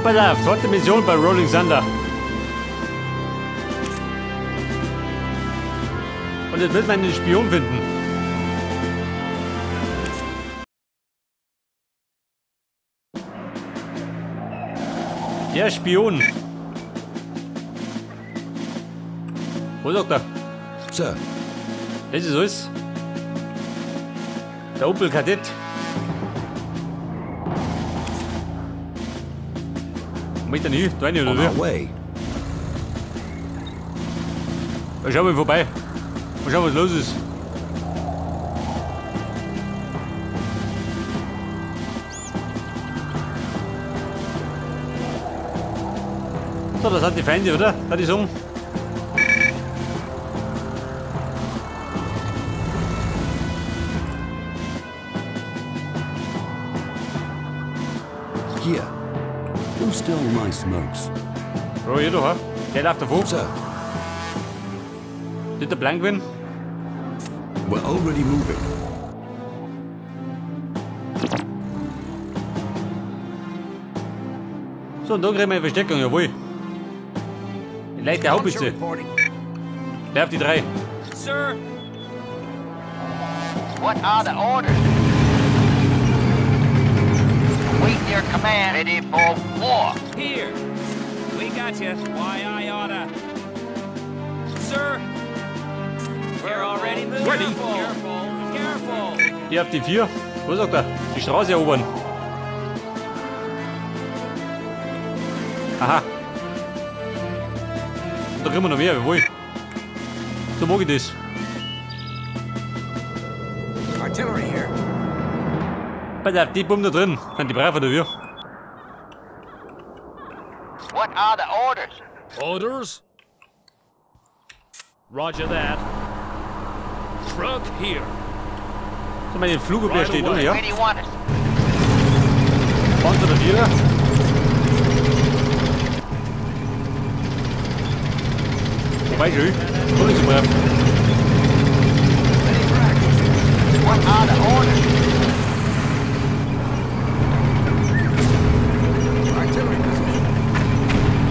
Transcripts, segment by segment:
Pass auf, zweite Mission bei Rolling Thunder. Und jetzt müssen wir einen Spion finden. Der Spion. Wo sagt er? Sir. Das ist alles. Der Opel Kadett. Mit der nie, da rein oder On wie? our way. Da schauen wir vorbei. Mal schauen, was los ist. So, das sind die Feinde, oder? Hat ich sagen. Here. Who stole my smokes? Oh, hier doch, ha? Der läuft davor. Sir. Did der blank werden? We're already moving. So, und da kriegen wir eine Versteckung, jawohl. Die leichte Haubitze. Der auf die 3. Sir, What are the orders? Wait your command. Ready for war. here. We got you. Why I oughta. Sir, we're already moving. Ready. Careful, careful. Die auf die 4. Was sagt er? Die Straße erobern. Aha. Da kriegen wir noch mehr, jawohl. So mag ich das. Artillery here. Pass auf, die Bomben da drin. Sind die brav oder wie? What are the orders? Orders? Roger that. Truck here. So, mein Flugobjekt steht da, ja? Where do you want us? Panzer der 4er. Wobei, schön. Voll nicht so brav. What are the orders? Artillery position.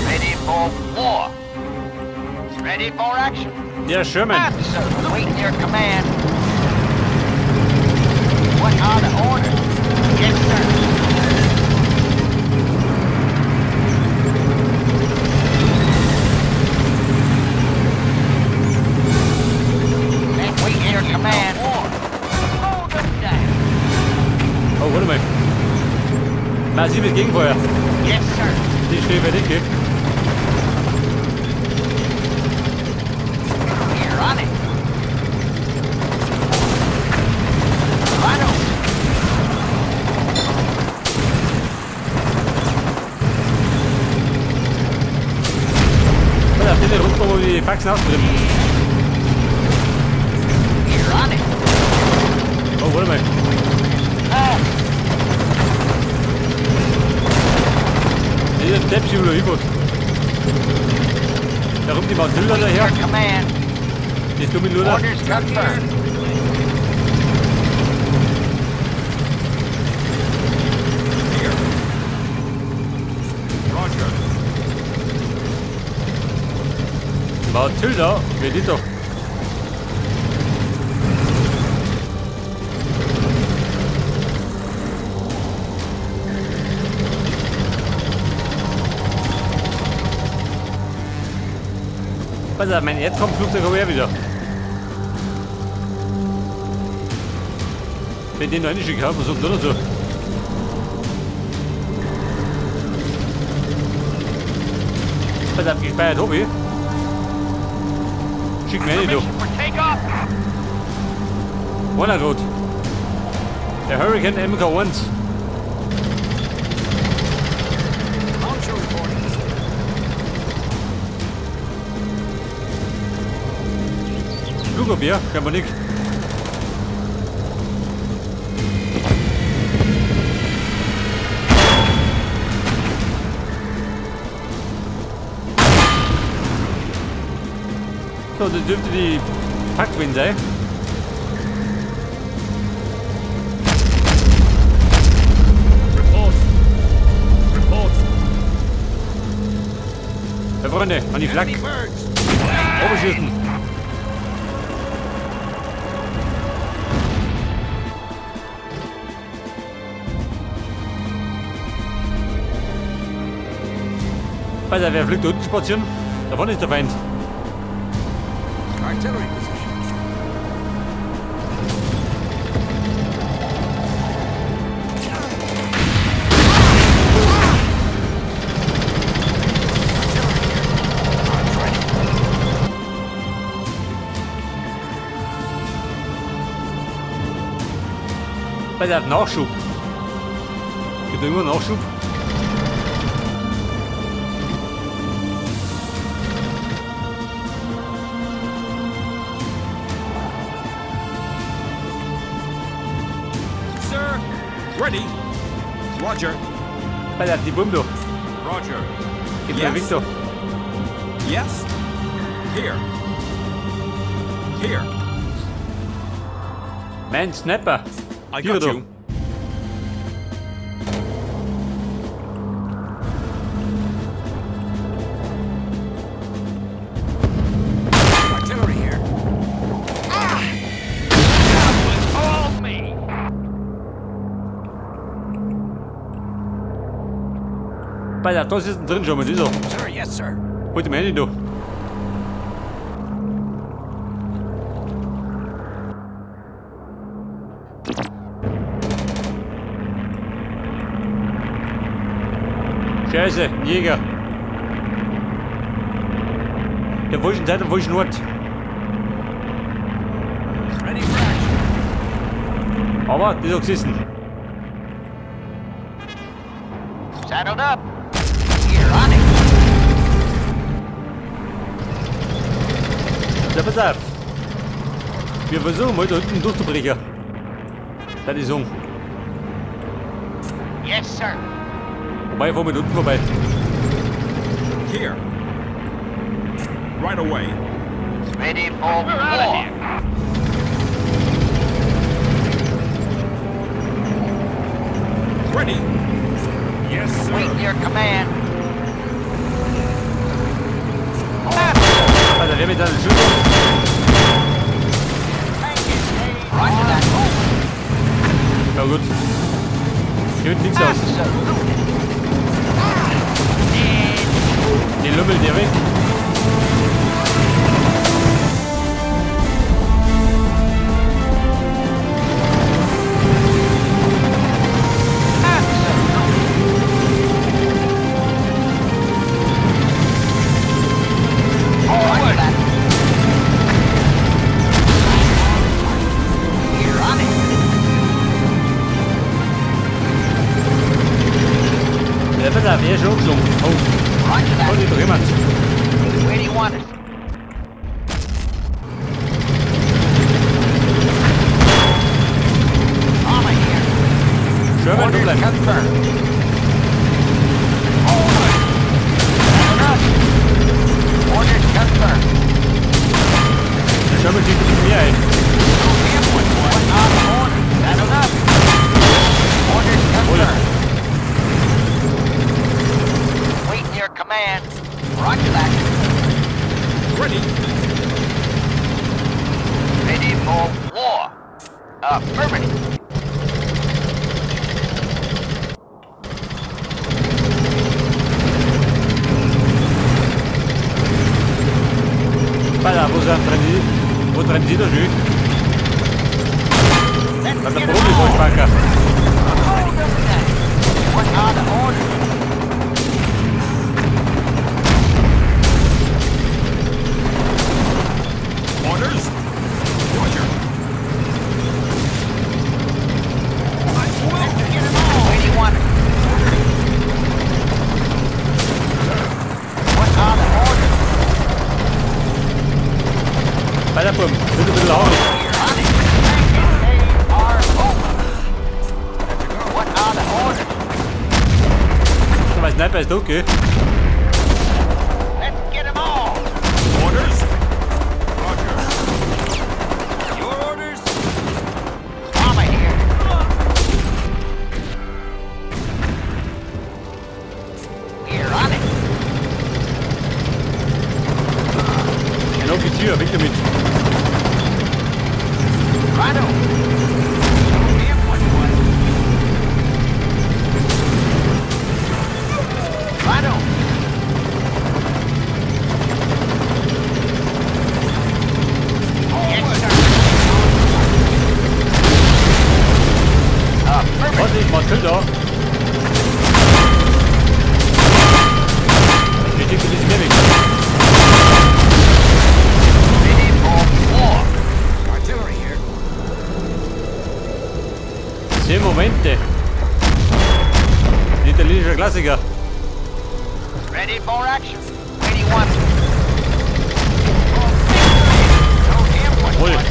Ready for war. Ready for action. Der Sherman. Sir, wait your command. What are the orders? Yes, sir. And wait your command. Hold them down. Oh, warte mal. Massives Gegenfeuer. Yes, sir. Die steht bei Dicke. You're on it. Right on. Pass auf, den runter, wo wir die Faxen ausdrücken. You're on it. Oh, warte mal. Ah, Dieser Deppschiff oder U-Boot. Da kommt die Matilda daher. your command. Die dumme Luder. Orders confirmed. Roger. Matilda, wer die doch? Pass auf, mein Erdkampfflugzeug habe ich wieder. Wenn den noch reinschicken kann, was sagt er dazu? Pass auf, gespeichert habe ich. Schick mir eine doch. Permission for takeoff. Einer gerade. Der Hurricane MK1. Launcher reporting. Flugobjekt, kann man nicht. So, das dürfte die Packwind sein. vorne, an die Flak. Enemy birds. Oberschießen. Weiter, wer fliegt da unten spazieren? Da vorne ist der Feind. Artillery position. Weiter, Nachschub. Gibt immer Nachschub? Sir. Ready. Roger. Weiter, die Bombe da. Roger. Gib mir Victor. Yes. Here. Here. Mein Snapper. I Hier got da. you. Artillery here. Hold me. Weiter, da ist drin schon mal dieser. Sir, yes, sir. Hol die Handy da. Scheiße, Jäger. Der falschen Seite, falschen Ort. Ready for action. Aber, die ist auch gesessen. Saddled up. You're on it. Ja, pass auf. Wir versuchen mal da unten durchzubrechen. Das ist so. Yes, sir. Wobei, fahren wir da unten vorbei. Here. Right away. Ready for war. Ready. Yes, sir. Wait your command. Also, wer mit seinen Schüssen? Roger that. Ja gut. Hier wird nichts aus. Absolutely. Den lümmelt der weg. Roger that. You're on it. Ja, pass auf, er ist schon gesungen. Oh, Roger da that. ist doch jemand. Where do you want us? Armor here. Schön, wenn du Orders bleibst. confirmed. Over. Saddled up. Orders confirmed. Der Schömmel schickt uns mir ein. What are the orders? Saddled up. Orders confirmed. Waiting your command. Roger that. Ready. Ready for war. Affirmative. Pass auf, wo treiben Sie da schön? Let's Das ist get der 'em all. Profi-Vollsparker. Hold them then. What are the orders? Orders. Roger. Let's get 'em all. Where do you want it? What are the orders? Weiter, Bumm. Bitte, bitte laufen. You're on it. Sanctions days are over. What are the orders? Mein Sniper ist tot, gell? Let's get 'em all. Orders. Roger. Your orders. Armor here. We're on it. Schön da. Ich denke, die sind mehr weg. Ready for war. Artillery here. 10 Momente. Die italienische Klassiker. Ready for action. Where do you want it? No damn what you Jawohl. want.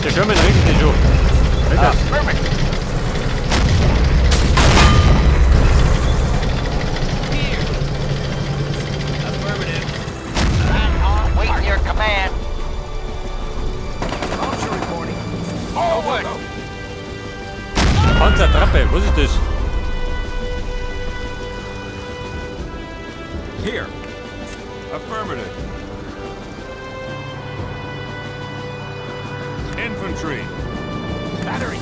Der Sherman regelt den schon. Hört das? Affirmative. Here. Affirmative. Stand on. Waiting your command. Officer reporting. Forward. Panzertrappe, was ist das? Here. Affirmative. Infantry. Battery.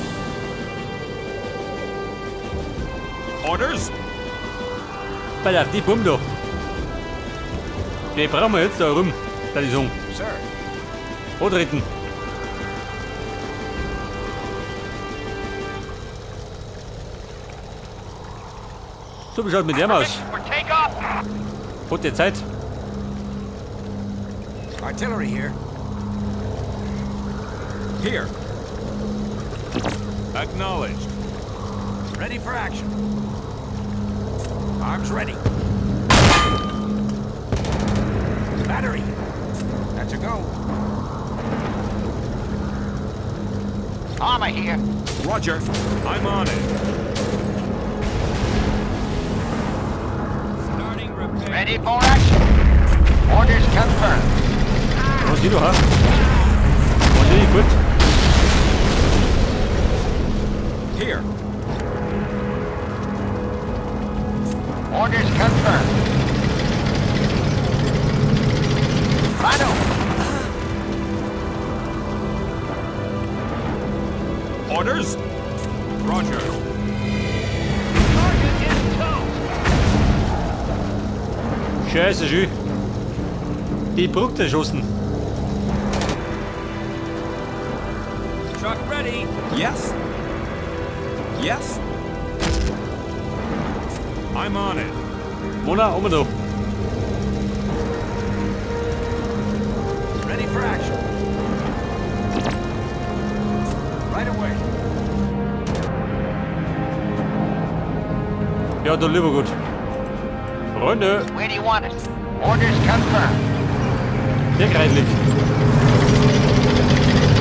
Orders. Alter, die Bumm da. Die brauchen wir jetzt da rum. Da ist um. Sir. Antreten. So, wie schaut mit dem aus? Permission for takeoff. Gute Zeit. Artillery here. Here. Acknowledged. Ready for action. Arms ready. Battery. That's a go. Armor here. Roger. I'm on it. Starting repair. Ready for action. Orders confirmed. Was die du hast? Und die gut. Here. Orders confirmed. Righto. Orders. Roger. Target is toast. Scheiße, Jü. Die Brücke geschossen. Truck ready. Yes. Yes. I'm on it. Mona, um da. Ready for action. Right away. Ja, da lieber gut. Freunde, Where do you want us? Orders confirmed. der Kreislig.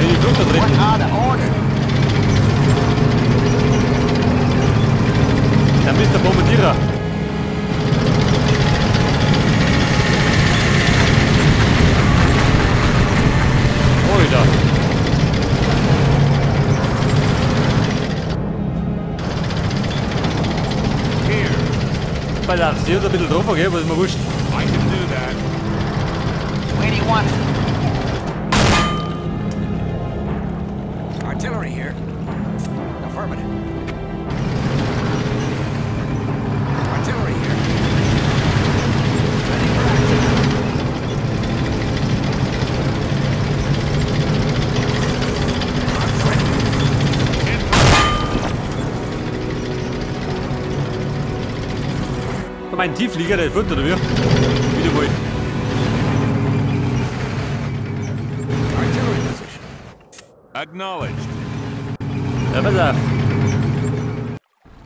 Die Flucht da What drin. are the orders? Da bist der Bombardierer. Alter. Here. Balanciert ein bisschen drauf, gell, was ist mir wurscht. I can do that. Where do you want us? Artillery here. Affirmative. Artillery here. Ready for action. Arms ready. Mein Tiefflieger, der fährt oder wie? Wieder mal. Artillery position. Acknowledged. Ja, pass auf.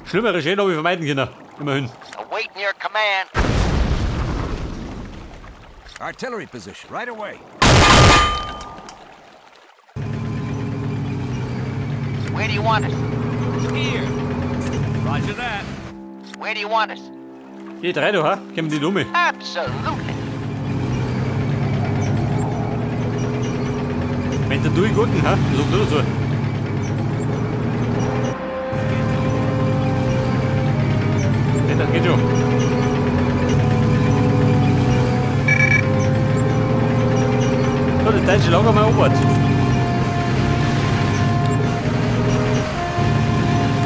Schlimmere Schäden habe ich vermeiden können. Immerhin. Awaiting your command. Artillery position. Right away. Where do you want us? Here. Roger that. Where do you want us? Die drei da, ha? Kommen die Dumme. Absolutely. Wenn der durchgucken, ha? Sag du so. Ja, das geht schon. So, das deutsche Lager mal abwärts.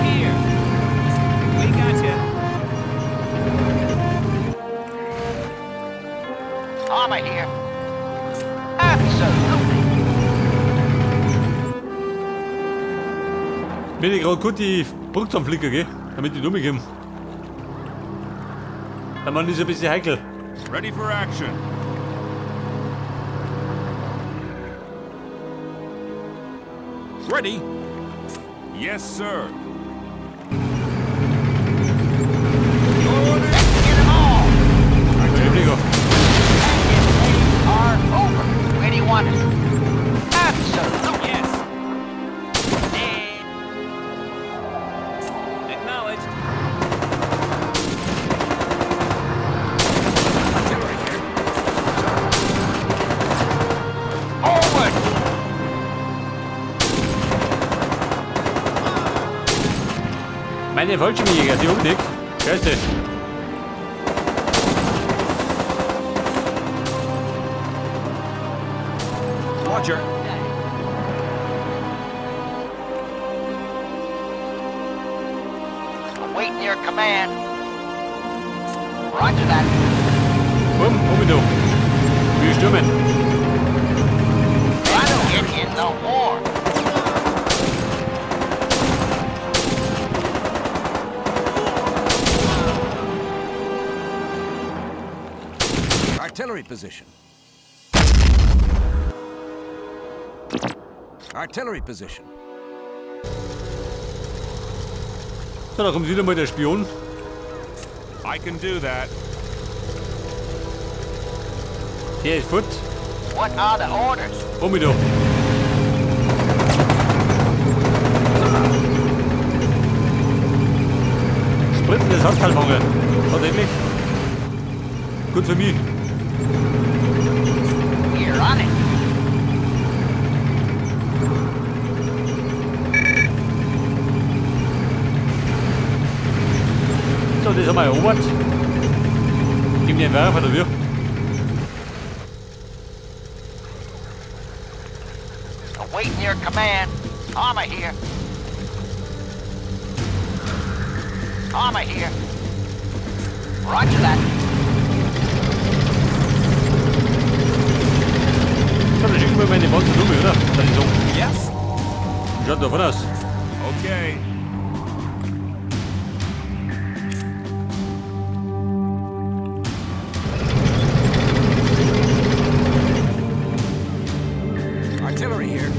Here. We got you. Armor here. Absolutely. Wenn ich gerade gut die Brücke zum Flicker gehe, damit die Nummer kommen. Der Mann ist ein bisschen heikel. Ready for action. Ready? Yes, sir. Get them all. Flicker. Days are over. Where do you want us? Absolutely. Yes. Acknowledged. Artillery here. Forward. Meine Fallschirmjäger, die Umnick. Scheiße. Roger. Awaiting your command. Roger that. Komm, komm du. Wir stürmen. Rhino get in the war. Artillery position. Artillery position. So, da kommt wieder mal der Spion. I can do that. Der ist fort. What are the orders? Du. Sprinten, das hast du halt fangen. Tatsächlich. Gut für mich. You're on it. So, das haben wir erobert. Gib mir einen Werfer dafür. Awaiting your command. Armor here. Armor here. Roger that. So, dann schicken wir meine Band zur Nummer, oder? Das ist so. Yes. Schaut davon aus. Okay. Artillery here.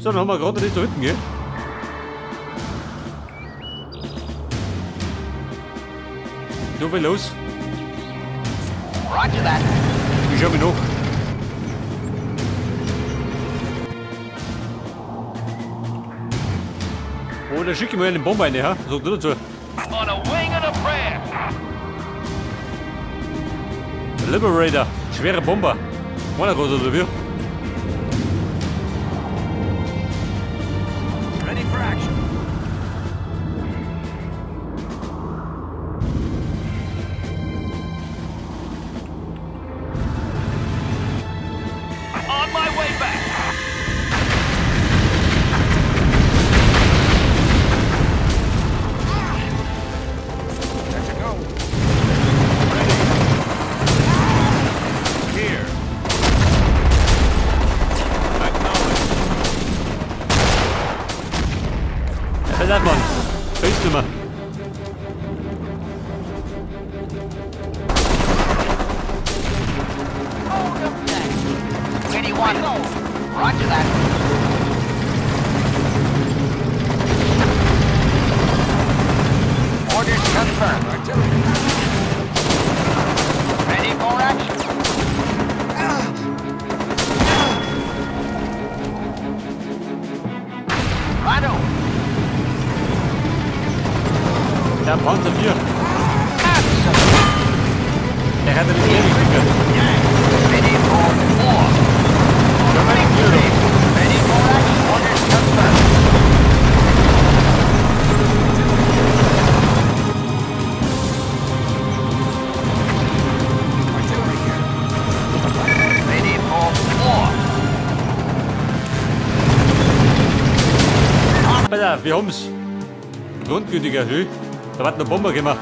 So, dann haben wir gerade nicht da hinten, gell? Du, will los. Roger that. Ich schau mich noch. Oh, da schicke ich mal einen Bomber rein, ha? Sag du dazu. On a wing and a prayer. Liberator, schwere Bomber. Einer großer dafür. Ready for action. On my way back. Let's go. Here. Acknowledged. Ja, das Mann. Fällst du mal. Where do you want it? Roger that. Orders confirmed. Artillery. Ready for action. Rhino. Der Panzer 4. Absolutely. Der hat den Ewig. Ready for war. Victory. Ready for action. Orders confirmed. Artillery here. Ready for war. Pass auf, wir haben's. Grundgültiger Höhe. Da wird eine Bombe gemacht.